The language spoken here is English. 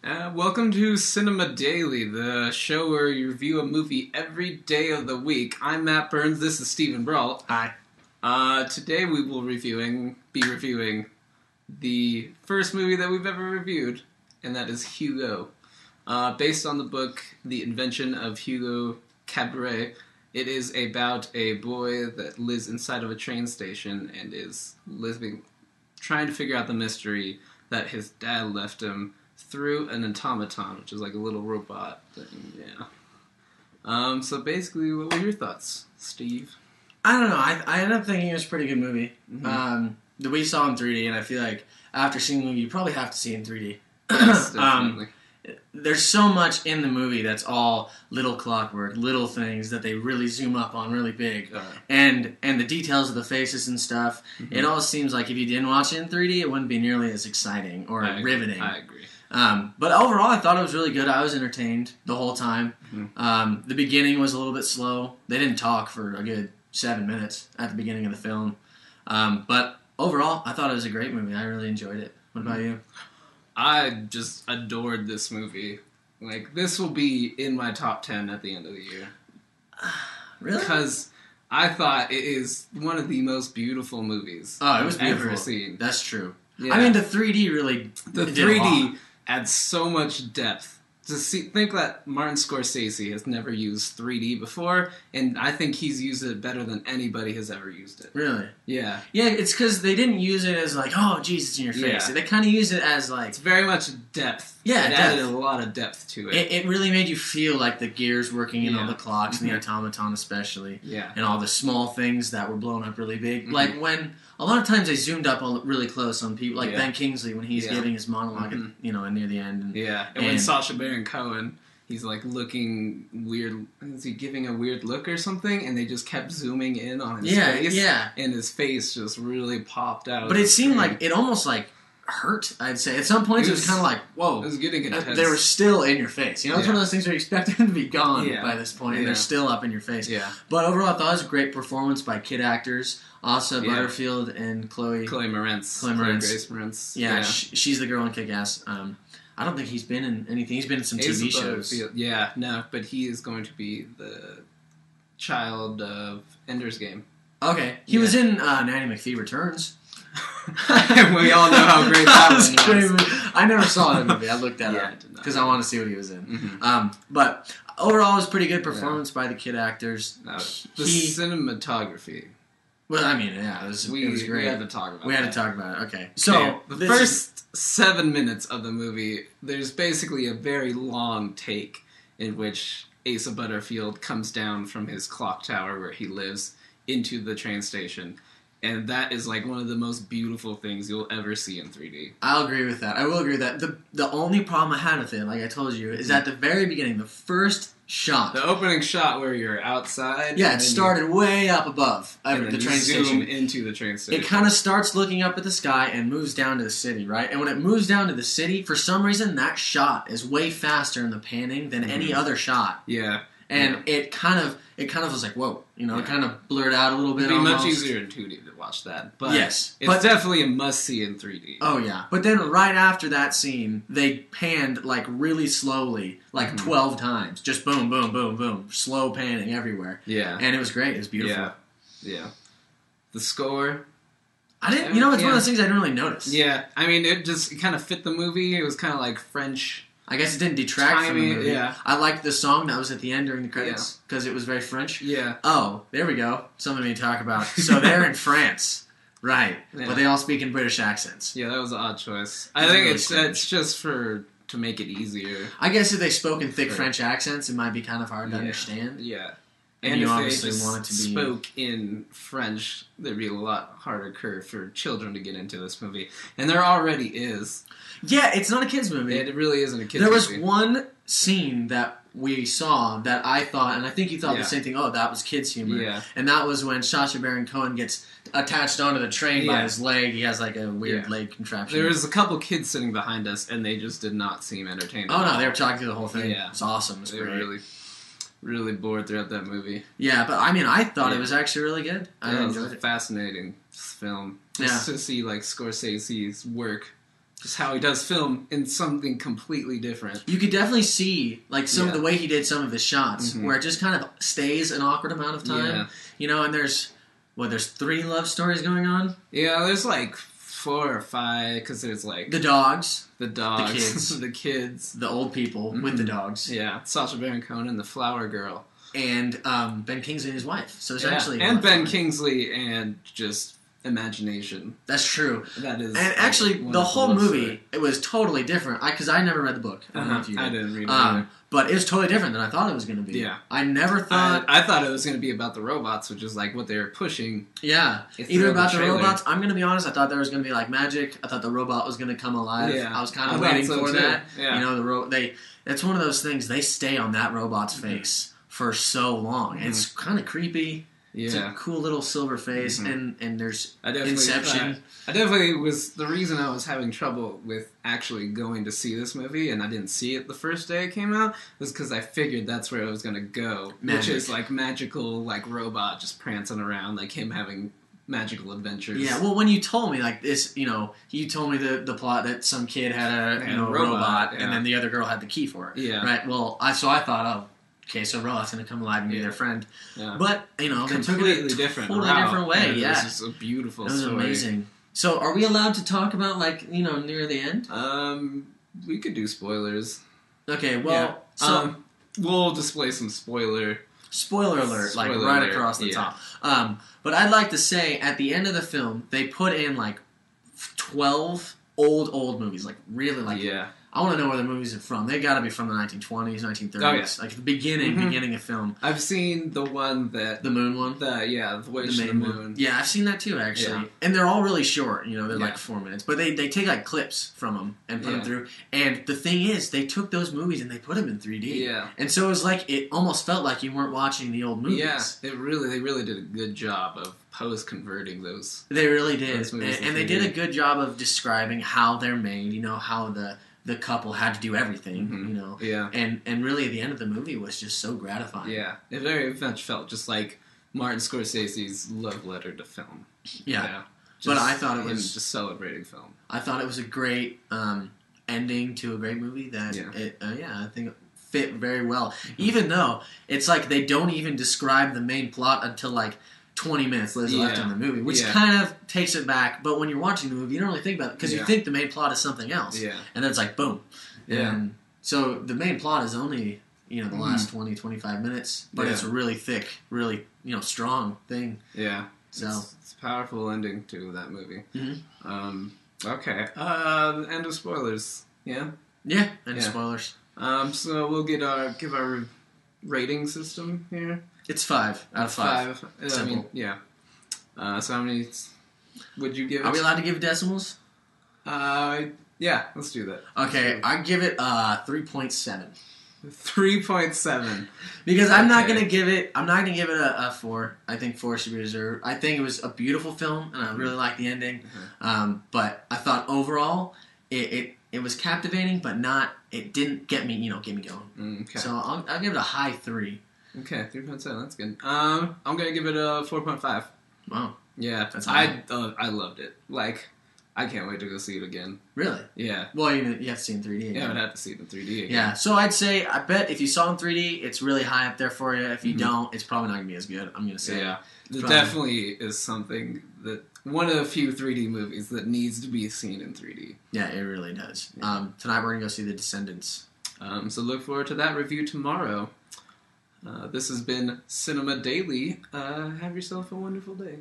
Welcome to Cinema Daily, the show where you review a movie every day of the week. I'm Matt Burns, this is Stephen Brault. Hi. Today we will be reviewing the first movie that we've ever reviewed, and that is Hugo. Based on the book The Invention of Hugo Cabret, it is about a boy that lives inside of a train station and is trying to figure out the mystery that his dad left him through an automaton, which is like a little robot thing, yeah. So basically, what were your thoughts, Steve? I don't know. I ended up thinking it was a pretty good movie. Mm-hmm. We saw in 3D, and I feel like after seeing the movie, you probably have to see it in 3D. Yes, definitely. There's so much in the movie that's all little clockwork, little things that they really zoom up on really big. And the details of the faces and stuff, it all seems like if you didn't watch it in 3D, it wouldn't be nearly as exciting or riveting. I agree. But overall, I thought it was really good. I was entertained the whole time. The beginning was a little bit slow. They didn't talk for a good 7 minutes at the beginning of the film. But overall, I thought it was a great movie. I really enjoyed it. What about you? I just adored this movie. Like, this will be in my top 10 at the end of the year. Really? Because I thought it is one of the most beautiful movies I've ever seen. That's true. Yeah. I mean, the 3D really The did 3D adds so much depth. Think that Martin Scorsese has never used 3D before, and I think he's used it better than anybody has ever used it. Really? Yeah. Yeah, it's because they didn't use it as like, oh, geez, it's in your face. Yeah. They kind of use it as like... It's very much depth. Yeah, it added a lot of depth to it. It really made you feel like the gears working in all the clocks and the Mm-hmm. automaton especially. Yeah. And all the small things that were blown up really big. Like when... A lot of times they zoomed up really close on people, like Ben Kingsley when he's giving his monologue, at, near the end. And when Sacha Baron Cohen, he's like looking weird. Is he giving a weird look or something? And they just kept zooming in on his face. Yeah. And his face just really popped out. But it seemed like it almost like hurt. I'd say at some points it was kind of like, whoa. It was getting intense. They were still in your face. You know, it's one of those things where you expect them to be gone by this point, and they're Yeah. still up in your face. Yeah. But overall, I thought it was a great performance by kid actors. Asa Butterfield and Chloe Moretz. Grace Moretz. Yeah, she's the girl in Kick-Ass. I don't think he's been in anything. He's been in some TV shows. Yeah, no, but he is going to be the child of Ender's Game. Okay. He was in Nanny McPhee Returns. We all know how great that was. I never saw that movie. I looked that up because I want to see what he was in. But overall, it was a pretty good performance by the kid actors. No, the cinematography. Well, I mean, it was great. We had to talk about it. Okay. So, the first 7 minutes of the movie, there's basically a very long take in which Asa Butterfield comes down from his clock tower where he lives into the train station. And that is like one of the most beautiful things you'll ever see in 3D. I'll agree with that. I will agree with that. The only problem I had with it, like I told you, is at the very beginning, the first shot. The opening shot where you're outside. Yeah, it started way up above the train station. Into the train station. It kind of starts looking up at the sky and moves down to the city, right? And when it moves down to the city, for some reason, that shot is way faster in the panning than any other shot. Yeah. And it kind of was like, whoa, it kind of blurred out a little bit. It'd be much easier in 2D to watch that. But it's definitely a must-see in 3D. Oh, yeah. But then right after that scene, they panned, like, really slowly, like 12 times. Just boom, boom, boom, boom. Slow panning everywhere. Yeah. And it was great. It was beautiful. Yeah. The score... it's one of those things I didn't really notice. Yeah. I mean, it kind of fit the movie. It was kind of like French... I guess it didn't detract from the movie. Yeah. I liked the song that was at the end during the credits because it was very French. Yeah. Oh, there we go. Something to talk about. So they're in France. Right. Yeah. But they all speak in British accents. Yeah, that was an odd choice. I think it's just to make it easier. I guess if they spoke in thick French accents, it might be kind of hard to understand. Yeah. And you obviously want it to be... spoke in French, there'd be a lot harder curve for children to get into this movie. And there already is. Yeah, it's not a kid's movie. It really isn't a kid's movie. There was one scene that we saw that I thought, and I think you thought the same thing, that was kids' humor. Yeah. And that was when Sacha Baron Cohen gets attached onto the train by his leg. He has like a weird leg contraption. There was a couple kids sitting behind us, and they just did not seem entertained. Oh, no, they were talking through the whole thing. Yeah. It's awesome. It's they great. were really bored throughout that movie. Yeah, but I mean, I thought it was actually really good. I enjoyed it. Fascinating film. Just to see like Scorsese's work just how he does film in something completely different. You could definitely see like some of the way he did some of his shots, where it just kind of stays an awkward amount of time. Yeah. And there's 3 love stories going on. Yeah, there's like 4 or 5 because there's like the dogs, the kids, the kids, the old people with the dogs. Yeah, Sacha Baron Cohen, the flower girl, and Ben Kingsley and his wife. So it's actually Ben Kingsley and just imagination. That's true. That is, and actually the whole movie it was totally different. Because I never read the book. I don't know if you did. I didn't read it either. But it was totally different than I thought it was going to be. Yeah, I never thought. I thought it was going to be about the robots, which is like what they were pushing. Yeah, either about the robots. I'm going to be honest. I thought there was going to be like magic. I thought the robot was going to come alive. Yeah, I was kind of waiting for that. Yeah. It's one of those things. They stay on that robot's face for so long. It's kind of creepy. Yeah. It's a cool little silver face, and there's Inception. I definitely was the reason I was having trouble with actually going to see this movie, and I didn't see it the first day it came out, was because I figured that's where it was going to go, which is like magical, like robot just prancing around, like him having magical adventures. Yeah, well, when you told me like this, you told me the plot that some kid had a robot, and then the other girl had the key for it. Yeah. Right. Well, I thought, oh. Okay, so robot's gonna come alive and be their friend, but they took it a totally different way. Yeah, this is a beautiful story. It was amazing. So, are we allowed to talk about near the end? We could do spoilers. Okay, well, we'll display some spoiler alert, right across the top. But I'd like to say at the end of the film, they put in like 12 old movies, like really like. Yeah. I want to know where the movies are from. They got to be from the 1920s, 1930s. Oh, yeah. Like the beginning of film. I've seen the one that... The moon one? The Voyage to the Moon. Yeah, I've seen that too, actually. Yeah. And they're all really short. They're like 4 minutes. But they take like clips from them and put them through. And the thing is, they took those movies and they put them in 3D. Yeah. And so it was like, it almost felt like you weren't watching the old movies. Yeah, they really did a good job of post-converting those. They really did. And they did a good job of describing how they're made, how the couple had to do everything, Yeah. And really, the end of the movie was just so gratifying. Yeah. It very much felt just like Martin Scorsese's love letter to film. Yeah. But I thought it was... just celebrating film. I thought it was a great ending to a great movie that, I think it fit very well. Even though it's like they don't even describe the main plot until like 20 minutes left in the movie, which kind of takes it back. But when you're watching the movie, you don't really think about it because you think the main plot is something else. Yeah. And then it's like, boom. Yeah. And so the main plot is only, the last 20, 25 minutes, but it's a really thick, really, strong thing. Yeah. So it's a powerful ending to that movie. Mm-hmm. Okay. End of spoilers. Yeah? Yeah, end of spoilers. So we'll give our rating system here. It's 5 out of 5. Simple. So how many would you give it? Are we allowed to give decimals? Yeah, let's do that. Okay, I give it 3.7. 3.7. Because I'm not gonna give it a 4. I think 4 should be reserved. I think it was a beautiful film, and I really liked the ending. But I thought overall it was captivating, but it didn't get me going. Okay. So I'll give it a high 3. Okay, 3.7. That's good. I'm gonna give it a 4.5. Wow. Yeah, that's I loved it. Like, I can't wait to go see it again. Really? Yeah. Well, you have to see it in 3D again. Yeah, I would have to see it in 3D again. Yeah. So I'd say, I bet if you saw it in 3D, it's really high up there for you. If you don't, it's probably not gonna be as good. I'm gonna say. Yeah. It definitely is something that one of the few 3D movies that needs to be seen in 3D. Yeah, it really does. Yeah. Tonight we're gonna go see The Descendants. So look forward to that review tomorrow. This has been Cinema Daily. Have yourself a wonderful day.